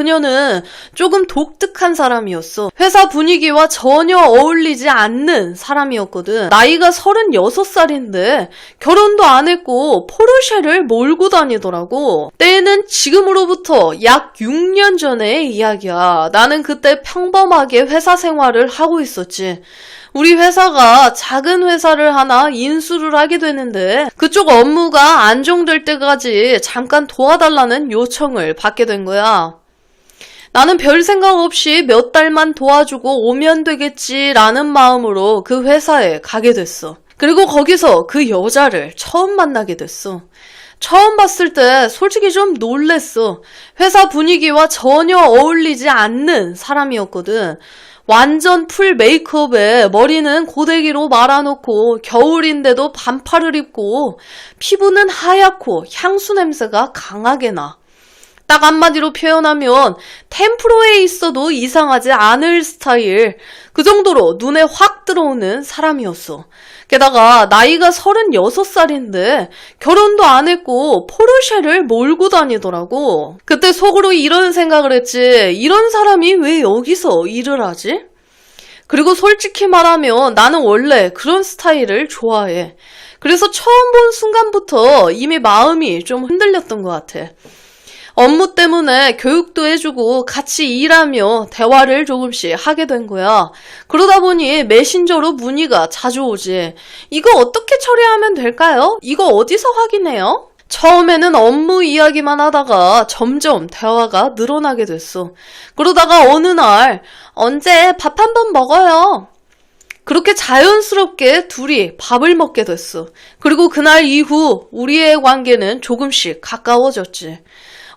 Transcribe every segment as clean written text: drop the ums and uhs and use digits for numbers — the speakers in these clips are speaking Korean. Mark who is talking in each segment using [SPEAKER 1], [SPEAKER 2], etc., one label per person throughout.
[SPEAKER 1] 그녀는 조금 독특한 사람이었어. 회사 분위기와 전혀 어울리지 않는 사람이었거든. 나이가 36살인데 결혼도 안 했고 포르쉐를 몰고 다니더라고. 때는 지금으로부터 약 6년 전의 이야기야. 나는 그때 평범하게 회사 생활을 하고 있었지. 우리 회사가 작은 회사를 하나 인수를 하게 되는데 그쪽 업무가 안정될 때까지 잠깐 도와달라는 요청을 받게 된 거야. 나는 별 생각 없이 몇 달만 도와주고 오면 되겠지라는 마음으로 그 회사에 가게 됐어. 그리고 거기서 그 여자를 처음 만나게 됐어. 처음 봤을 때 솔직히 좀 놀랬어. 회사 분위기와 전혀 어울리지 않는 사람이었거든. 완전 풀 메이크업에 머리는 고데기로 말아놓고 겨울인데도 반팔을 입고 피부는 하얗고 향수 냄새가 강하게 나. 딱 한마디로 표현하면 템프로에 있어도 이상하지 않을 스타일. 그 정도로 눈에 확 들어오는 사람이었어. 게다가 나이가 36살인데 결혼도 안 했고 포르쉐를 몰고 다니더라고. 그때 속으로 이런 생각을 했지. 이런 사람이 왜 여기서 일을 하지? 그리고 솔직히 말하면 나는 원래 그런 스타일을 좋아해. 그래서 처음 본 순간부터 이미 마음이 좀 흔들렸던 것 같아. 업무 때문에 교육도 해주고 같이 일하며 대화를 조금씩 하게 된 거야. 그러다 보니 메신저로 문의가 자주 오지. 이거 어떻게 처리하면 될까요? 이거 어디서 확인해요? 처음에는 업무 이야기만 하다가 점점 대화가 늘어나게 됐어. 그러다가 어느 날 언제 밥 한번 먹어요? 그렇게 자연스럽게 둘이 밥을 먹게 됐어. 그리고 그날 이후 우리의 관계는 조금씩 가까워졌지.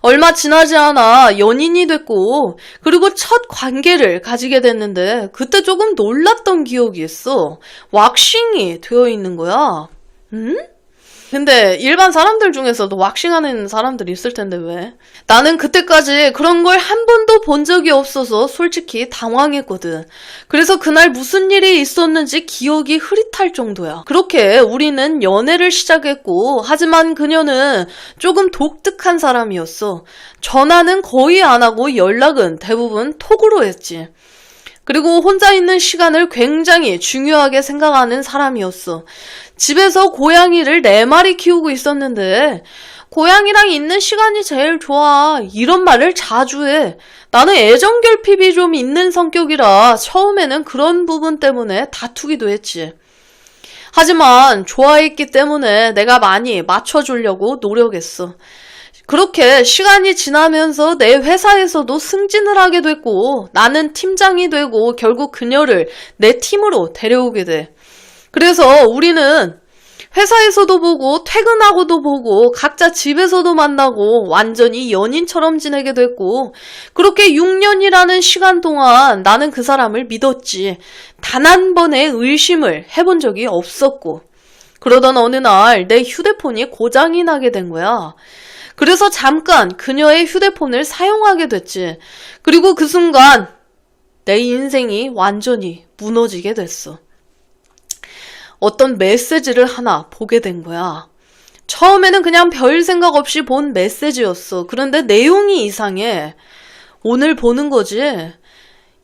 [SPEAKER 1] 얼마 지나지 않아 연인이 됐고 그리고 첫 관계를 가지게 됐는데 그때 조금 놀랐던 기억이 있어. 왁싱이 되어 있는 거야. 응? 근데 일반 사람들 중에서도 왁싱하는 사람들이 있을 텐데 왜? 나는 그때까지 그런 걸 한 번도 본 적이 없어서 솔직히 당황했거든. 그래서 그날 무슨 일이 있었는지 기억이 흐릿할 정도야. 그렇게 우리는 연애를 시작했고 하지만 그녀는 조금 독특한 사람이었어. 전화는 거의 안 하고 연락은 대부분 톡으로 했지. 그리고 혼자 있는 시간을 굉장히 중요하게 생각하는 사람이었어. 집에서 고양이를 4마리 키우고 있었는데 고양이랑 있는 시간이 제일 좋아. 이런 말을 자주 해. 나는 애정결핍이 좀 있는 성격이라 처음에는 그런 부분 때문에 다투기도 했지. 하지만 좋아했기 때문에 내가 많이 맞춰주려고 노력했어. 그렇게 시간이 지나면서 내 회사에서도 승진을 하게 됐고 나는 팀장이 되고 결국 그녀를 내 팀으로 데려오게 돼. 그래서 우리는 회사에서도 보고 퇴근하고도 보고 각자 집에서도 만나고 완전히 연인처럼 지내게 됐고 그렇게 6년이라는 시간 동안 나는 그 사람을 믿었지. 단 한 번의 의심을 해본 적이 없었고 그러던 어느 날 내 휴대폰이 고장이 나게 된 거야. 그래서 잠깐 그녀의 휴대폰을 사용하게 됐지. 그리고 그 순간 내 인생이 완전히 무너지게 됐어. 어떤 메시지를 하나 보게 된 거야. 처음에는 그냥 별 생각 없이 본 메시지였어. 그런데 내용이 이상해. 오늘 보는 거지.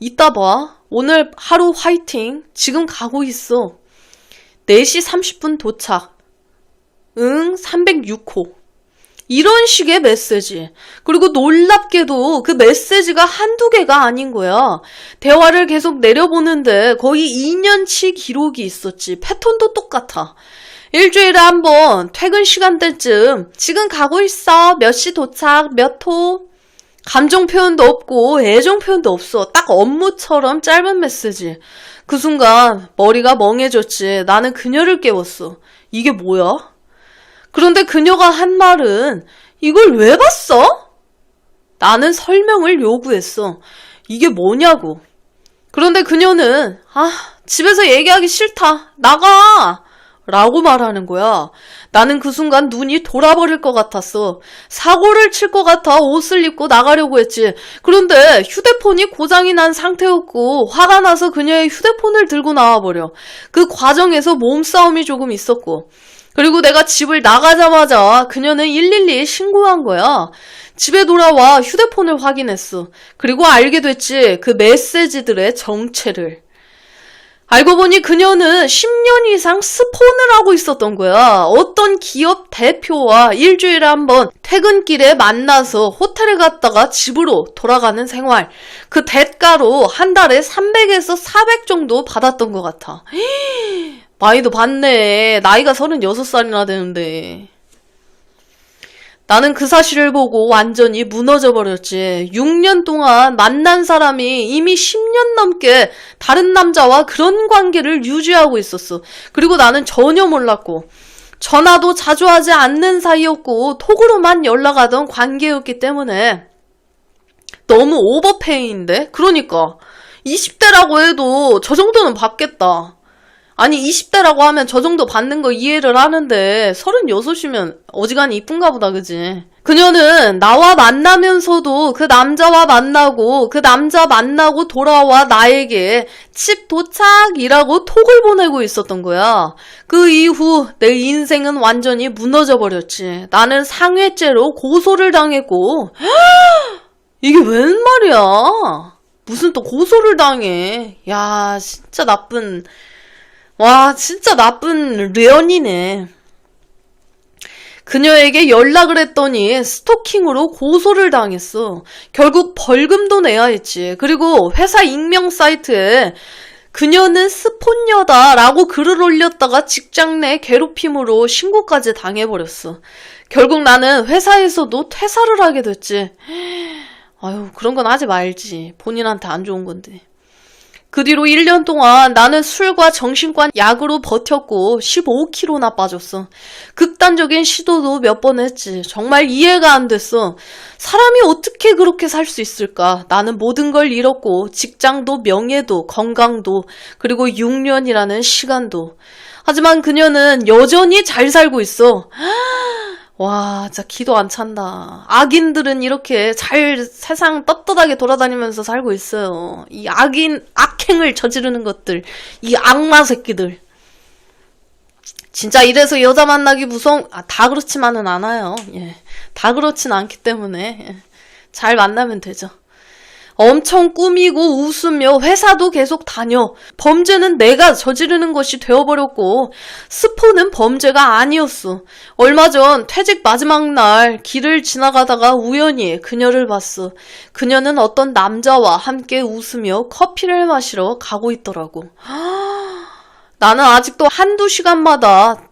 [SPEAKER 1] 이따 봐. 오늘 하루 화이팅. 지금 가고 있어. 4시 30분 도착. 응, 306호. 이런 식의 메시지. 그리고 놀랍게도 그 메시지가 한두 개가 아닌 거야. 대화를 계속 내려보는데 거의 2년치 기록이 있었지. 패턴도 똑같아. 일주일에 한 번 퇴근 시간대쯤 지금 가고 있어. 몇 시 도착, 몇 호. 감정 표현도 없고 애정 표현도 없어. 딱 업무처럼 짧은 메시지. 그 순간 머리가 멍해졌지. 나는 그녀를 깨웠어. 이게 뭐야? 그런데 그녀가 한 말은 이걸 왜 봤어? 나는 설명을 요구했어. 이게 뭐냐고. 그런데 그녀는 집에서 얘기하기 싫다. 나가! 라고 말하는 거야. 나는 그 순간 눈이 돌아버릴 것 같았어. 사고를 칠 것 같아 옷을 입고 나가려고 했지. 그런데 휴대폰이 고장이 난 상태였고 화가 나서 그녀의 휴대폰을 들고 나와버려. 그 과정에서 몸싸움이 조금 있었고 그리고 내가 집을 나가자마자 그녀는 112에 신고한 거야. 집에 돌아와 휴대폰을 확인했어. 그리고 알게 됐지, 그 메시지들의 정체를. 알고 보니 그녀는 10년 이상 스폰을 하고 있었던 거야. 어떤 기업 대표와 일주일에 한 번 퇴근길에 만나서 호텔에 갔다가 집으로 돌아가는 생활. 그 대가로 한 달에 300에서 400 정도 받았던 것 같아. 많이도 받네. 나이가 36살이나 되는데. 나는 그 사실을 보고 완전히 무너져 버렸지. 6년 동안 만난 사람이 이미 10년 넘게 다른 남자와 그런 관계를 유지하고 있었어. 그리고 나는 전혀 몰랐고, 전화도 자주 하지 않는 사이였고, 톡으로만 연락하던 관계였기 때문에 너무 오버페이인데? 그러니까 20대라고 해도 저 정도는 받겠다. 아니 20대라고 하면 저 정도 받는 거 이해를 하는데 36이면 어지간히 이쁜가 보다, 그지? 그녀는 나와 만나면서도 그 남자와 만나고 그 남자 만나고 돌아와 나에게 집 도착이라고 톡을 보내고 있었던 거야. 그 이후 내 인생은 완전히 무너져 버렸지. 나는 상해죄로 고소를 당했고 이게 웬 말이야? 무슨 또 고소를 당해. 야, 진짜 나쁜... 와, 진짜 나쁜 류연이네. 그녀에게 연락을 했더니 스토킹으로 고소를 당했어. 결국 벌금도 내야 했지. 그리고 회사 익명 사이트에 그녀는 스폰녀다라고 글을 올렸다가 직장 내 괴롭힘으로 신고까지 당해버렸어. 결국 나는 회사에서도 퇴사를 하게 됐지. 아유, 그런 건 하지 말지. 본인한테 안 좋은 건데. 그 뒤로 1년 동안 나는 술과 정신과 약으로 버텼고 15kg나 빠졌어. 극단적인 시도도 몇 번 했지. 정말 이해가 안 됐어. 사람이 어떻게 그렇게 살 수 있을까? 나는 모든 걸 잃었고 직장도 명예도 건강도 그리고 6년이라는 시간도. 하지만 그녀는 여전히 잘 살고 있어. 와, 진짜 기도 안 찬다. 악인들은 이렇게 잘 세상 떳떳하게 돌아다니면서 살고 있어요. 이 악행을 저지르는 것들, 이 악마 새끼들. 진짜 이래서 여자 만나기 무서운, 다 그렇지만은 않아요. 예. 다 그렇진 않기 때문에 예. 잘 만나면 되죠. 엄청 꾸미고 웃으며 회사도 계속 다녀. 범죄는 내가 저지르는 것이 되어버렸고 스폰은 범죄가 아니었어. 얼마 전 퇴직 마지막 날 길을 지나가다가 우연히 그녀를 봤어. 그녀는 어떤 남자와 함께 웃으며 커피를 마시러 가고 있더라고. 나는 아직도 한두 시간마다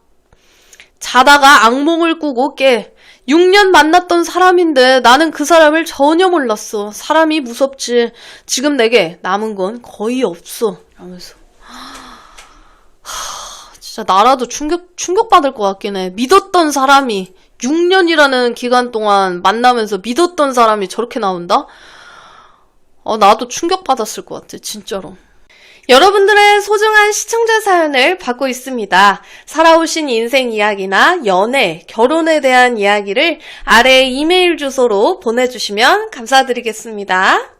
[SPEAKER 1] 자다가 악몽을 꾸고 깨. 6년 만났던 사람인데 나는 그 사람을 전혀 몰랐어. 사람이 무섭지. 지금 내게 남은 건 거의 없어. 이러면서. 진짜 나라도 충격받을 것 같긴 해. 믿었던 사람이 6년이라는 기간 동안 만나면서 믿었던 사람이 저렇게 나온다? 나도 충격받았을 것 같아. 진짜로. 여러분들의 소중한 시청자 사연을 받고 있습니다. 살아오신 인생 이야기나 연애, 결혼에 대한 이야기를 아래 이메일 주소로 보내주시면 감사드리겠습니다.